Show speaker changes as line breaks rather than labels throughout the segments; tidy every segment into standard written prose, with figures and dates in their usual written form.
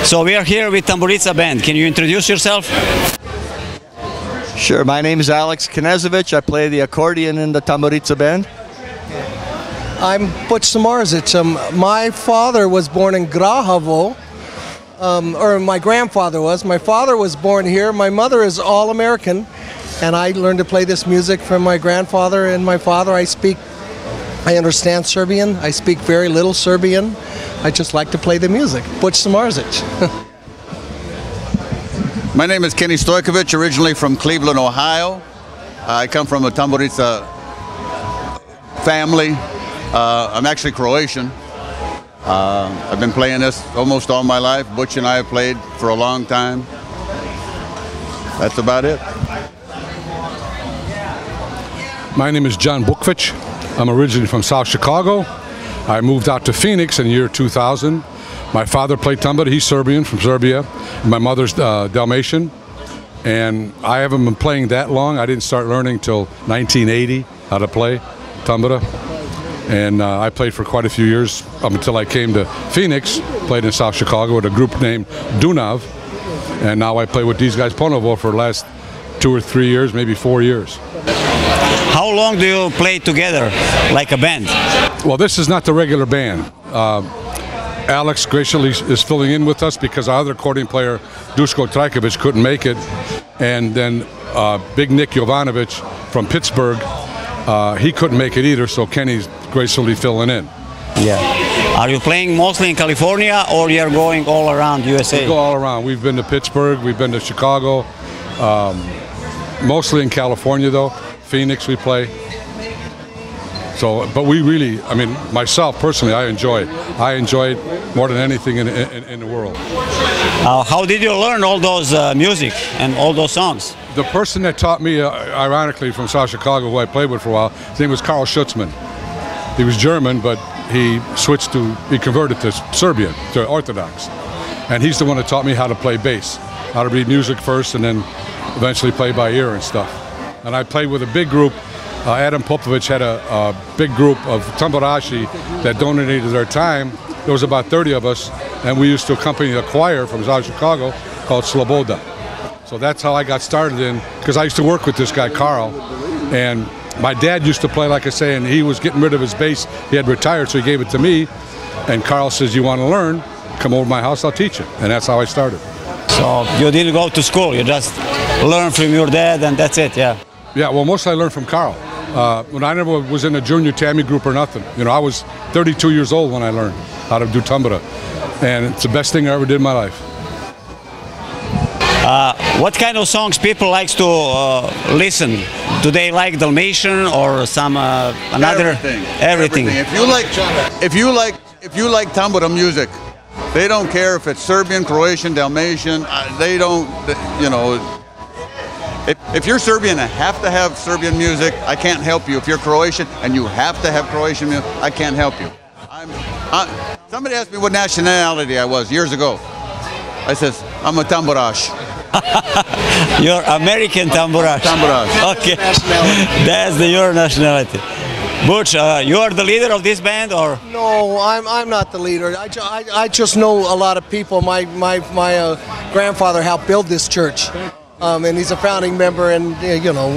So we are here with Tamburica Band. Can you introduce yourself?
Sure, my name is Alex Knezovic. I play the accordion in the Tamburica Band.
I'm Butch Samarzic. My father was born in Grahovo, or my grandfather was. My father was born here. My mother is all-American, and I learned to play this music from my grandfather and my father. I understand Serbian. I speak very little Serbian. I just like to play the music. Butch Samarzic.
My name is Kenny Stojkovic, originally from Cleveland, Ohio. I come from a tamburica family. I'm actually Croatian. I've been playing this almost all my life. Butch and I have played for a long time. That's about it.
My name is John Bukvic. I'm originally from South Chicago. I moved out to Phoenix in the year 2000. My father played tambura. He's Serbian, from Serbia. My mother's Dalmatian. And I haven't been playing that long. I didn't start learning till 1980 how to play tambura. And I played for quite a few years up until I came to Phoenix, played in South Chicago with a group named Dunav. And now I play with these guys, Ponovo, for the last 2 or 3 years, maybe 4 years.
How long do you play together, like a band?
Well, this is not the regular band. Alex graciously is filling in with us because our other accordion player, Duško Trajković, couldn't make it. And then Big Nick Jovanovic from Pittsburgh, he couldn't make it either, so Kenny's gracefully filling in.
Yeah. Are you playing mostly in California, or you're going all around USA?
We go all around. We've been to Pittsburgh, we've been to Chicago, mostly in California though. Phoenix we play. So, but we really, I mean, myself personally, I enjoy it. I enjoy it more than anything in the world.
How did you learn all those music and all those songs?
The person that taught me, ironically, from South Chicago, who I played with for a while, his name was Karl Schutzmann. He was German, but he converted to Serbian, to Orthodox. And he's the one that taught me how to play bass, how to read music first and then eventually play by ear and stuff. And I played with a big group. Adam Popovic had a big group of tamburashi that donated their time. There was about 30 of us, and we used to accompany a choir from South Chicago called Sloboda. So that's how I got started in, because I used to work with this guy, Carl, and my dad used to play, like I say, and he was getting rid of his bass. He had retired, so he gave it to me, and Carl says, you want to learn? Come over to my house, I'll teach you. And that's how I started.
So you didn't go to school, you just learned from your dad, and that's it, yeah?
Yeah, well, mostly I learned from Carl. When I never was in a junior Tammy group or nothing. You know, I was 32 years old when I learned how to do tambura. And it's the best thing I ever did in my life.
What kind of songs people like to listen? Do they like Dalmatian or some another?
Everything. If you like tambura music, they don't care if it's Serbian, Croatian, Dalmatian. They don't, you know. If you're Serbian and have to have Serbian music, I can't help you. If you're Croatian and you have to have Croatian music, I can't help you. Somebody asked me what nationality I was years ago. I says, I'm a tamburash.
You're American tamburash.
Tamburash.
Okay, that's your nationality. Butch, you are the leader of this band, or?
No, I'm not the leader. I just know a lot of people. My grandfather helped build this church. And he's a founding member, and you know,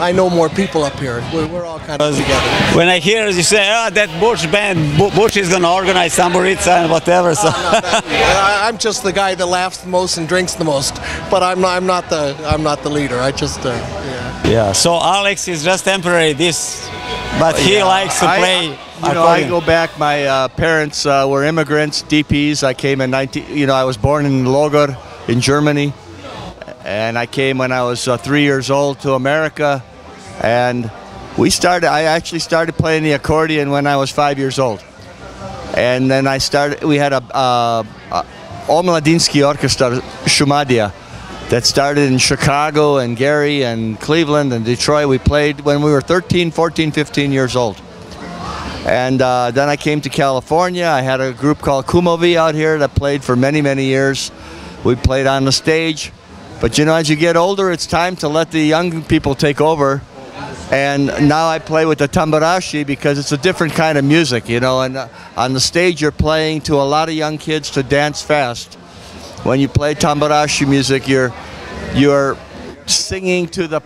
I know more people up here. We're all kind of together.
When I hear you say, that Butch band, Butch is going to organize tamburica and whatever. So
I'm just the guy that laughs the most and drinks the most, but I'm not the leader. I just yeah.
Yeah. So Alex is just temporary but he likes to play.
You know, I go back. My parents were immigrants, DPs. I came in I was born in Logor in Germany. And I came when I was 3 years old to America, and I actually started playing the accordion when I was 5 years old. And then we had a Omladinski Orchestra, Shumadija, that started in Chicago and Gary and Cleveland and Detroit. We played when we were 13, 14, 15 years old. And then I came to California. I had a group called Kumovi out here that played for many, many years. We played on the stage. But you know, as you get older, it's time to let the young people take over. And now I play with the tamburashi because it's a different kind of music, you know. And on the stage, you're playing to a lot of young kids to dance fast. when you play tamburashi music, you're singing to the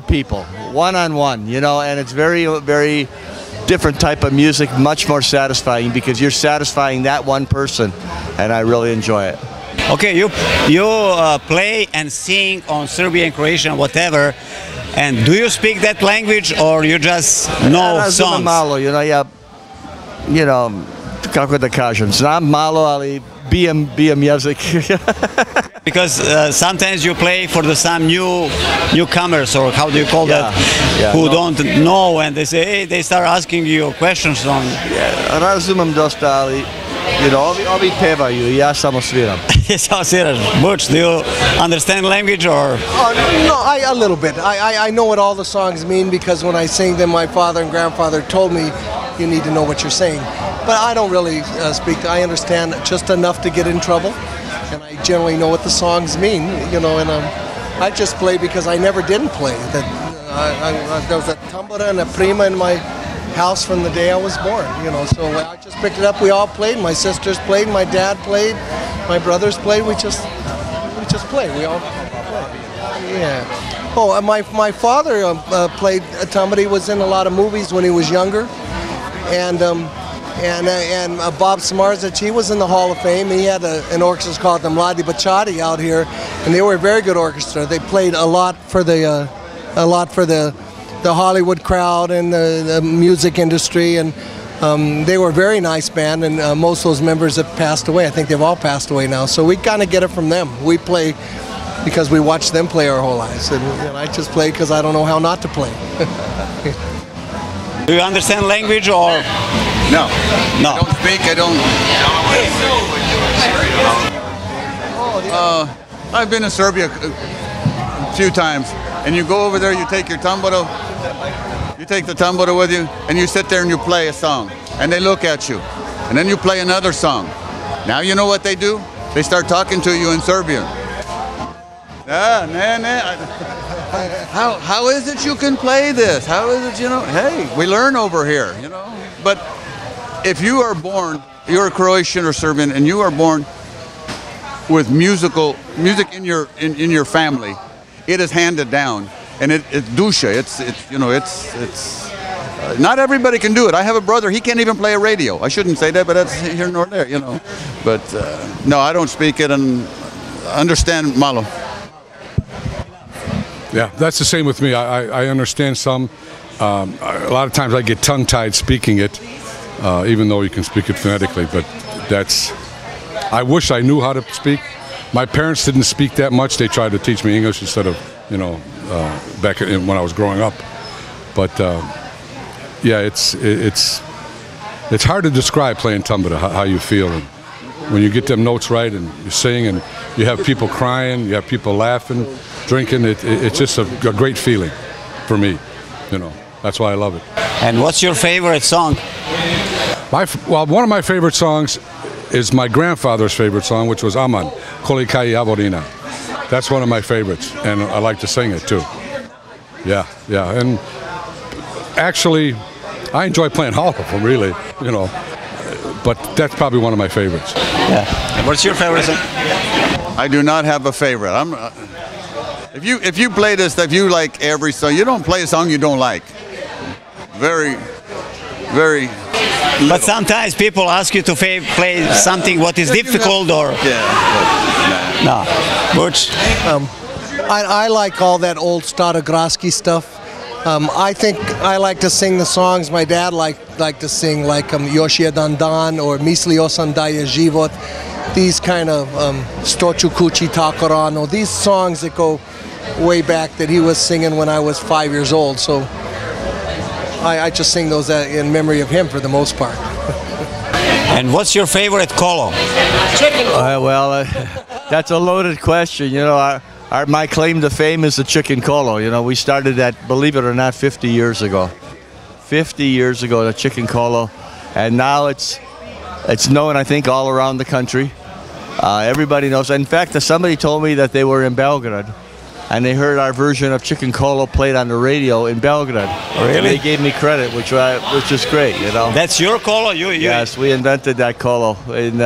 people, one-on-one, you know, and it's very, very different type of music, much more satisfying because you're satisfying that one person, and I really enjoy it.
Okay, you play and sing on Serbian, Croatian, whatever, and do you speak that language or you just know songs?
Malo, you know, yeah, you know, kako da kažem, znam malo, ali bijem jezik.
Because sometimes you play for some newcomers, or how do you call that, who don't know, and they say, hey, they start asking you questions on.
Yeah, razumem dosta, ali, you know, ovi pevaju, ja samo sviram.
Samo sviraš. Butch, do you understand language or?
No, a little bit. I know what all the songs mean because when I sing them, my father and grandfather told me you need to know what you're saying. But I don't really speak. I understand just enough to get in trouble, and I generally know what the songs mean, you know. And I just play because I never didn't play. There was a tambura and a prima in my house from the day I was born, you know. So I just picked it up. We all played. My sisters played. My dad played. My brothers played. We just played. We all played. Yeah. Oh, my father played tambura. He was in a lot of movies when he was younger, and Bob Samarzic, he was in the Hall of Fame. He had an orchestra called the Mladi Bachati out here, and they were a very good orchestra. They played a lot for the Hollywood crowd and the music industry, and they were a very nice band. And most of those members have passed away. I think they've all passed away now. So we kind of get it from them. We play because we watch them play our whole lives, and I just play because I don't know how not to play.
Do you understand language or?
No.
No.
I don't speak, I don't. I've been to Serbia a few times, and you go over there, you take your tambura, you take the tambura with you, and you sit there and you play a song, and they look at you, and then you play another song. Now you know what they do? They start talking to you in Serbian. How is it you can play this? How is it, you know? Hey, we learn over here, you know. But if you are born, you're a Croatian or Serbian, and you are born with music in your family, it is handed down, and it's dusha. It's you know, it's not everybody can do it. I have a brother; he can't even play a radio. I shouldn't say that, but that's here nor there, you know. But no, I don't speak it and understand malo.
Yeah, that's the same with me. I understand some. A lot of times I get tongue-tied speaking it, even though you can speak it phonetically. But I wish I knew how to speak. My parents didn't speak that much. They tried to teach me English instead of, you know, back when I was growing up. But yeah, it's hard to describe playing tambura, how you feel. And when you get them notes right and you sing and you have people crying, you have people laughing, drinking, it's just a great feeling for me, you know. That's why I love it.
And what's your favorite song?
Well, one of my favorite songs is my grandfather's favorite song, which was Aman, Kolika i Javorina. That's one of my favorites, and I like to sing it too. Yeah, and actually, I enjoy playing all of them, really, you know. But that's probably one of my favorites.
Yeah. And what's your favorite song?
I do not have a favorite. If you play this, if you like every song, you don't play a song you don't like. Very, very little.
But sometimes people ask you to play something what is difficult or.
Yeah.
No. Butch?
I like all that old Starograsky stuff. I think I like to sing the songs my dad liked to sing, like Još jedan dan or Mislio sam da je život. These kind of Stoću kući tako rano. These songs that go way back that he was singing when I was 5 years old. So I just sing those in memory of him for the most part.
And what's your favorite kolo?
Chicken.
Well, that's a loaded question. You know, my claim to fame is the chicken kolo. You know, we started that, believe it or not, 50 years ago. 50 years ago, the chicken kolo, and now it's known, I think, all around the country. Everybody knows. In fact, somebody told me that they were in Belgrade, and they heard our version of chicken kolo played on the radio in Belgrade.
Really?
And they gave me credit, which is great. You know.
That's your kolo.
Yes, we invented that kolo, and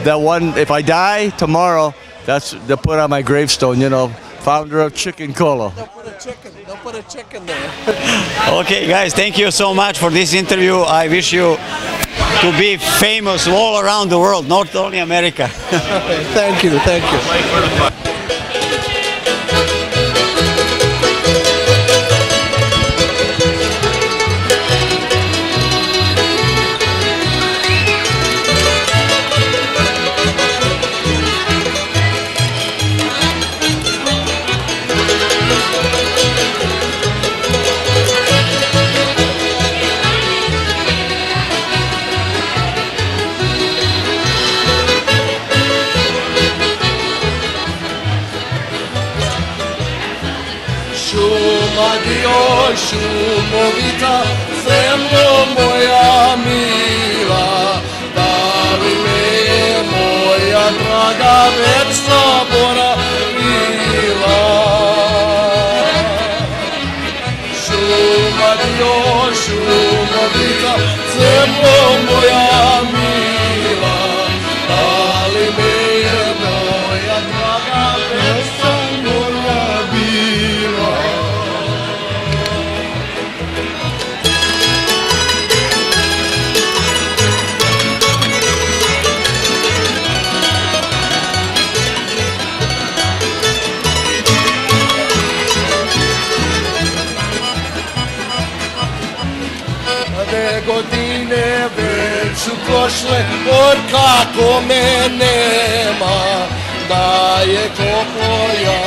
that one, if I die tomorrow, that's they'll put on my gravestone, you know, founder of Chicken Cola.
They'll put a chicken there.
Okay, guys, thank you so much for this interview. I wish you to be famous all around the world, not only America.
Thank you, thank you.
Šumadio, šumovita, zemljo moja mila, da li me je moja draga već zaboravila? Šumadio, šumovita, zemljo moja mila, da li me je moja draga već zaboravila? Godine već su prošle, or kako me nema, da je ko ja